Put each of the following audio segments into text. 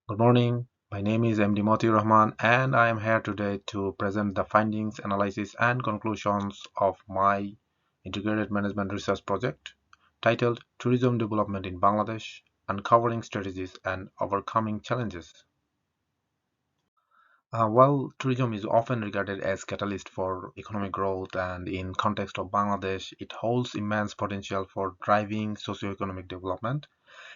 Good morning. My name is MD Moti Rahman, and I am here today to present the findings, analysis, and conclusions of my integrated management research project titled Tourism Development in Bangladesh: Uncovering Strategies and Overcoming Challenges. While tourism is often regarded as catalyst for economic growth and in context of Bangladesh, it holds immense potential for driving socio-economic development.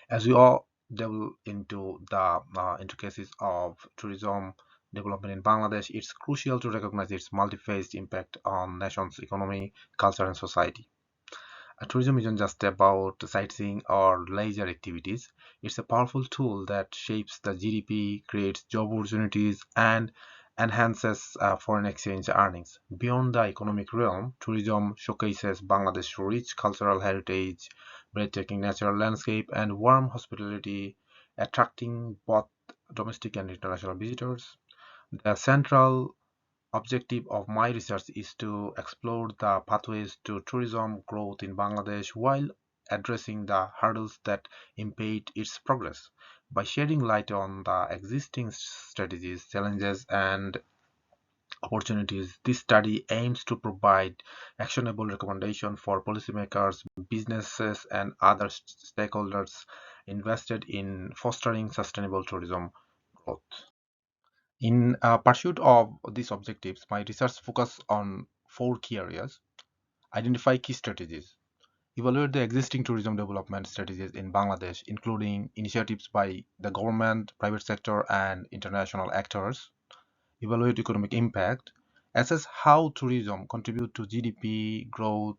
As we all delve into the intricacies of tourism development in Bangladesh, it's crucial to recognize its multi-phased impact on nation's economy, culture, and society. Tourism isn't just about sightseeing or leisure activities. It's a powerful tool that shapes the GDP, creates job opportunities, and enhances foreign exchange earnings. Beyond the economic realm, tourism showcases Bangladesh's rich cultural heritage, breathtaking natural landscape, and warm hospitality, attracting both domestic and international visitors. The central objective of my research is to explore the pathways to tourism growth in Bangladesh while addressing the hurdles that impede its progress. By shedding light on the existing strategies, challenges, and opportunities, this study aims to provide actionable recommendations for policymakers, businesses, and other stakeholders invested in fostering sustainable tourism growth. In pursuit of these objectives, my research focus on four key areas: identify key strategies, evaluate the existing tourism development strategies in Bangladesh, including initiatives by the government, private sector, and international actors, evaluate economic impact, assess how tourism contribute to GDP growth,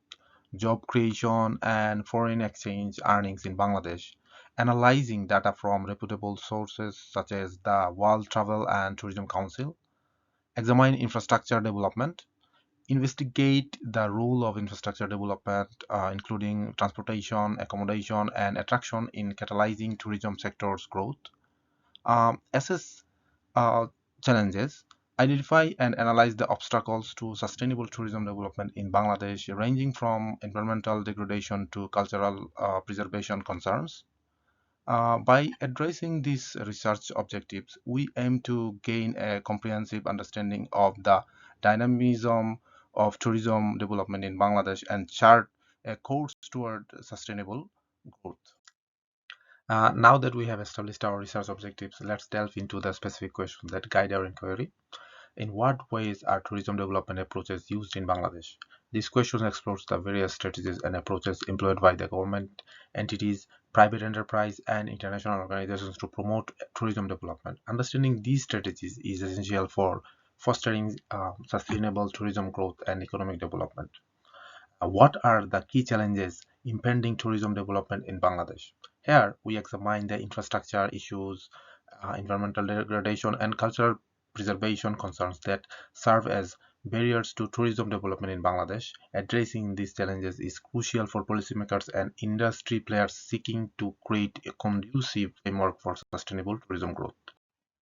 job creation, and foreign exchange earnings in Bangladesh, analyzing data from reputable sources such as the World Travel and Tourism Council, examine infrastructure development, investigate the role of infrastructure development, including transportation, accommodation, and attraction in catalyzing tourism sector's growth, assess uh, challenges, identify and analyze the obstacles to sustainable tourism development in Bangladesh, ranging from environmental degradation to cultural preservation concerns. By addressing these research objectives, we aim to gain a comprehensive understanding of the dynamism of tourism development in Bangladesh and chart a course toward sustainable growth. Now that we have established our research objectives, let's delve into the specific questions that guide our inquiry. In what ways are tourism development approaches used in Bangladesh? This question explores the various strategies and approaches employed by the government, entities, private enterprise, and international organizations to promote tourism development. Understanding these strategies is essential for fostering sustainable tourism growth and economic development. What are the key challenges impending tourism development in Bangladesh? Here, we examine the infrastructure issues, environmental degradation, and cultural preservation concerns that serve as barriers to tourism development in Bangladesh. Addressing these challenges is crucial for policymakers and industry players seeking to create a conducive framework for sustainable tourism growth.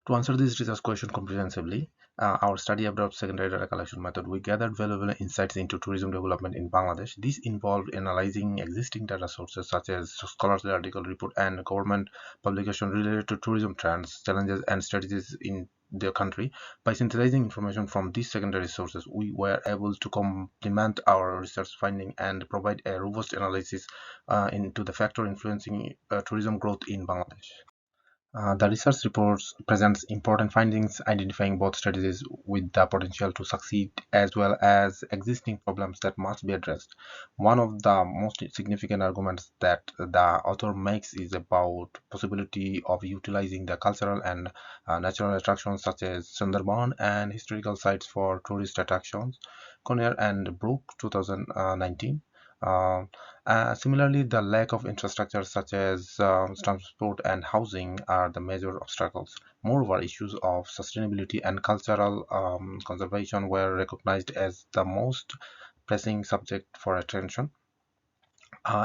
To answer this research question comprehensively, our study adopts secondary data collection method. We gathered valuable insights into tourism development in Bangladesh. This involved analyzing existing data sources such as scholarly article, report, and government publication related to tourism trends, challenges, and strategies in the country. By synthesizing information from these secondary sources, we were able to complement our research finding and provide a robust analysis into the factor influencing tourism growth in Bangladesh. The research report presents important findings identifying both strategies with the potential to succeed as well as existing problems that must be addressed. One of the most significant arguments that the author makes is about possibility of utilizing the cultural and natural attractions such as Sundarban and historical sites for tourist attractions. Conner and Brook 2019. Similarly, the lack of infrastructure such as transport and housing are the major obstacles. Moreover, issues of sustainability and cultural conservation were recognized as the most pressing subject for attention.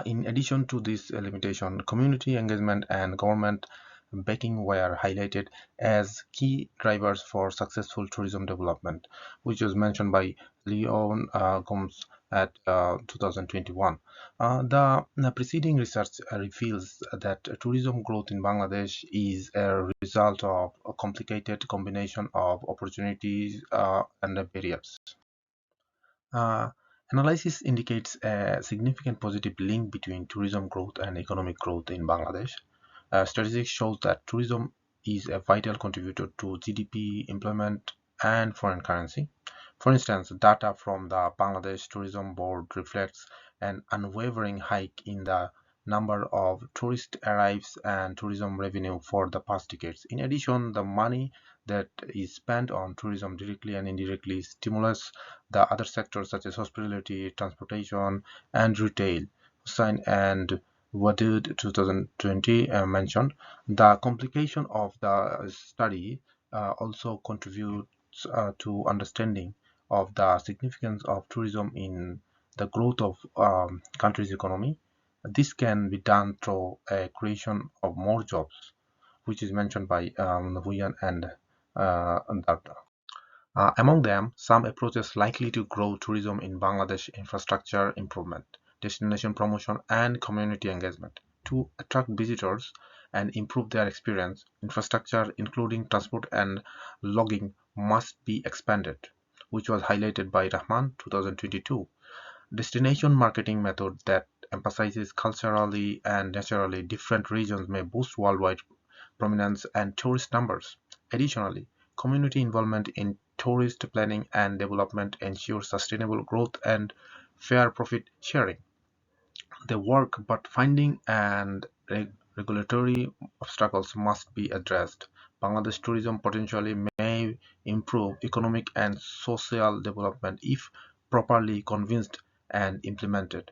In addition to this limitation, community engagement and government betting were highlighted as key drivers for successful tourism development, which was mentioned by Leon Gomes at 2021. The preceding research reveals that tourism growth in Bangladesh is a result of a complicated combination of opportunities and barriers. Uh, Analysis indicates a significant positive link between tourism growth and economic growth in Bangladesh. Statistics shows that tourism is a vital contributor to GDP, employment, and foreign currency. For instance, data from the Bangladesh Tourism Board reflects an unwavering hike in the number of tourist arrivals and tourism revenue for the past decades. In addition, the money that is spent on tourism directly and indirectly stimulates the other sectors such as hospitality, transportation, and retail. Hussain and Wadud 2020 mentioned. The complication of the study also contributes to understanding of the significance of tourism in the growth of country's economy. This can be done through a creation of more jobs, which is mentioned by Nguyen and Dr. Among them, some approaches likely to grow tourism in Bangladesh infrastructure improvement, destination promotion, and community engagement. To attract visitors and improve their experience, infrastructure, including transport and logging, must be expanded, which was highlighted by Rahman 2022. Destination marketing method that emphasizes culturally and naturally different regions may boost worldwide prominence and tourist numbers. Additionally, community involvement in tourist planning and development ensures sustainable growth and fair profit sharing. They work, but finding and regulatory obstacles must be addressed. Bangladesh tourism potentially may improve economic and social development if properly convinced and implemented,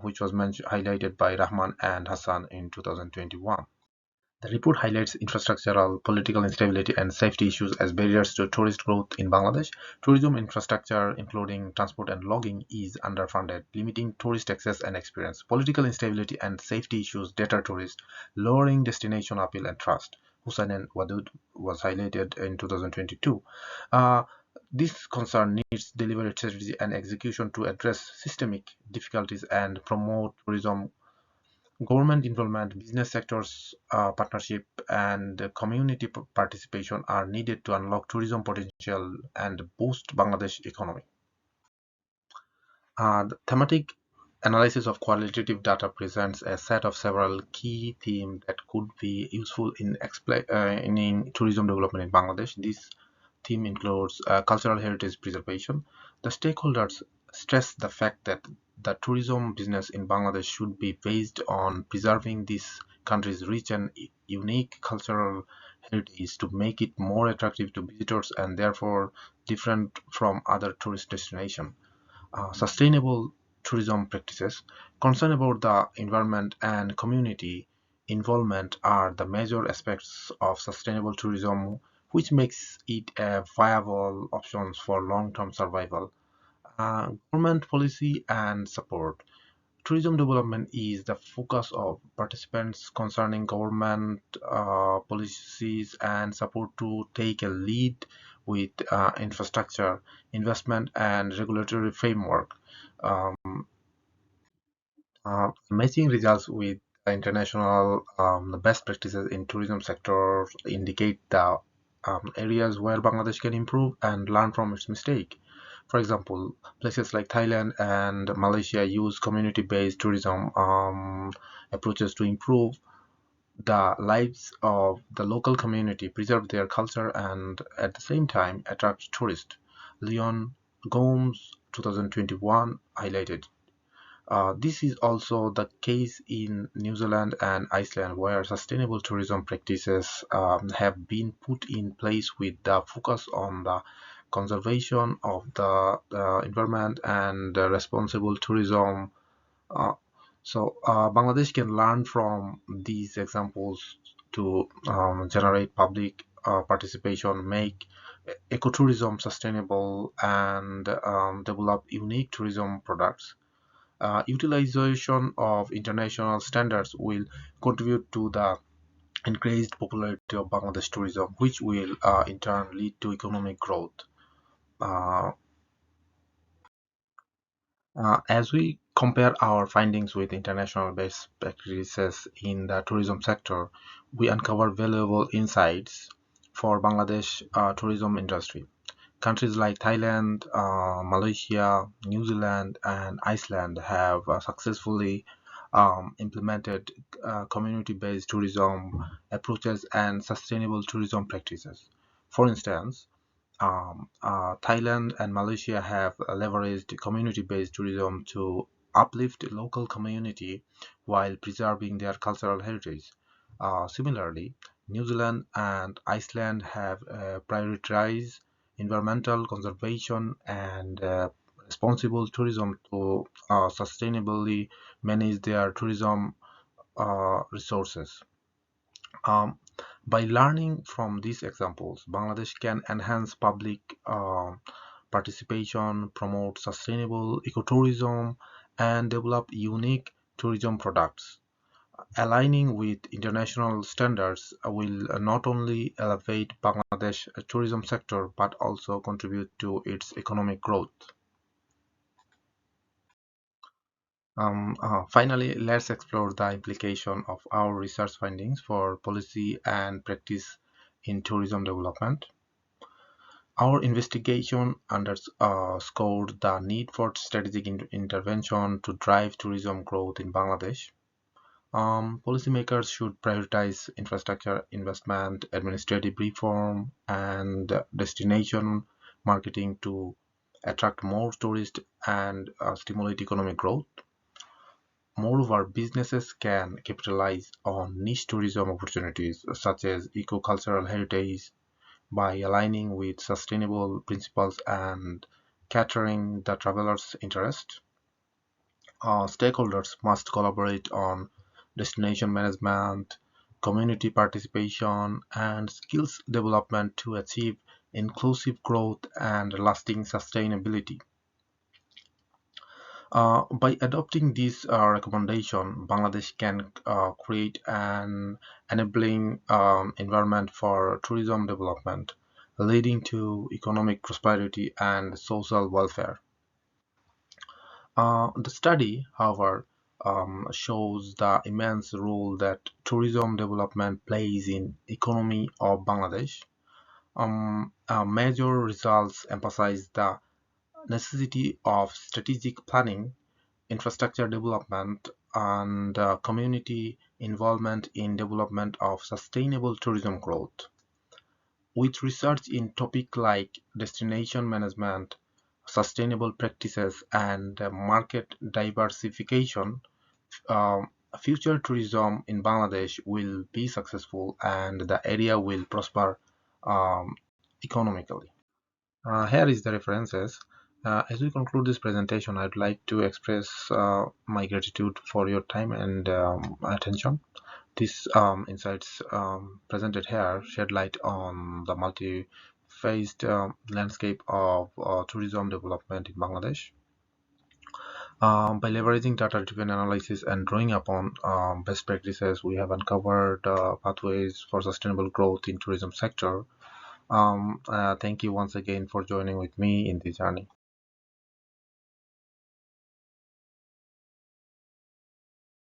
which was highlighted by Rahman and Hassan in 2021. The report highlights infrastructural, political instability, and safety issues as barriers to tourist growth in Bangladesh. Tourism infrastructure, including transport and logging, is underfunded, limiting tourist access and experience. Political instability and safety issues deter tourists, lowering destination appeal and trust. Hussain and Wadud was highlighted in 2022. Uh, this concern needs deliberate strategy and execution to address systemic difficulties and promote tourism. Government involvement, business sectors partnership, and community participation are needed to unlock tourism potential and boost Bangladesh economy. The thematic analysis of qualitative data presents a set of several key themes that could be useful in explaining tourism development in Bangladesh. This theme includes cultural heritage preservation. The stakeholders stress the fact that the tourism business in Bangladesh should be based on preserving this country's rich and unique cultural heritage to make it more attractive to visitors and therefore different from other tourist destinations. Sustainable tourism practices, concern about the environment and community involvement are the major aspects of sustainable tourism, which makes it a viable option for long-term survival. Government policy and support. Tourism development is the focus of participants concerning government policies and support to take a lead with infrastructure, investment, and regulatory framework. Um, Matching results with international best practices in tourism sector indicate the areas where Bangladesh can improve and learn from its mistake. For example, places like Thailand and Malaysia use community-based tourism approaches to improve the lives of the local community, preserve their culture, and at the same time attract tourists. Leon Gomes 2021 highlighted. This is also the case in New Zealand and Iceland, where sustainable tourism practices have been put in place with the focus on the conservation of the environment and responsible tourism. Uh, Bangladesh can learn from these examples to generate public participation, make ecotourism sustainable, and develop unique tourism products. Utilization of international standards will contribute to the increased popularity of Bangladesh tourism, which will in turn lead to economic growth. Uh, as we compare our findings with international best practices in the tourism sector, we uncover valuable insights for Bangladesh tourism industry. Countries like Thailand, Malaysia, New Zealand, and Iceland have successfully implemented community-based tourism approaches and sustainable tourism practices. For instance, Thailand and Malaysia have leveraged community-based tourism to uplift local community while preserving their cultural heritage. Similarly, New Zealand and Iceland have prioritized environmental conservation and responsible tourism to sustainably manage their tourism resources. Um, by learning from these examples, Bangladesh can enhance public participation, promote sustainable ecotourism, and develop unique tourism products. Aligning with international standards will not only elevate Bangladesh tourism sector but also contribute to its economic growth. Finally, let's explore the implication of our research findings for policy and practice in tourism development. Our investigation underscored the need for strategic intervention to drive tourism growth in Bangladesh. Policymakers should prioritize infrastructure investment, administrative reform, and destination marketing to attract more tourists and stimulate economic growth. Moreover, businesses can capitalize on niche tourism opportunities such as eco-cultural heritage by aligning with sustainable principles and catering the traveler's interest. Stakeholders must collaborate on destination management, community participation, and skills development to achieve inclusive growth and lasting sustainability. By adopting this recommendation, Bangladesh can create an enabling environment for tourism development, leading to economic prosperity and social welfare. The study, however, shows the immense role that tourism development plays in economy of Bangladesh. Major results emphasize the necessity of strategic planning, infrastructure development, and community involvement in development of sustainable tourism growth. With research in topics like destination management, sustainable practices, and market diversification, um, future tourism in Bangladesh will be successful and the area will prosper um, economically. Here is the references. As we conclude this presentation, I'd like to express my gratitude for your time and attention. These insights presented here shed light on the multi-phased landscape of tourism development in Bangladesh. By leveraging data-driven analysis and drawing upon best practices, we have uncovered pathways for sustainable growth in tourism sector. Thank you once again for joining with me in this journey.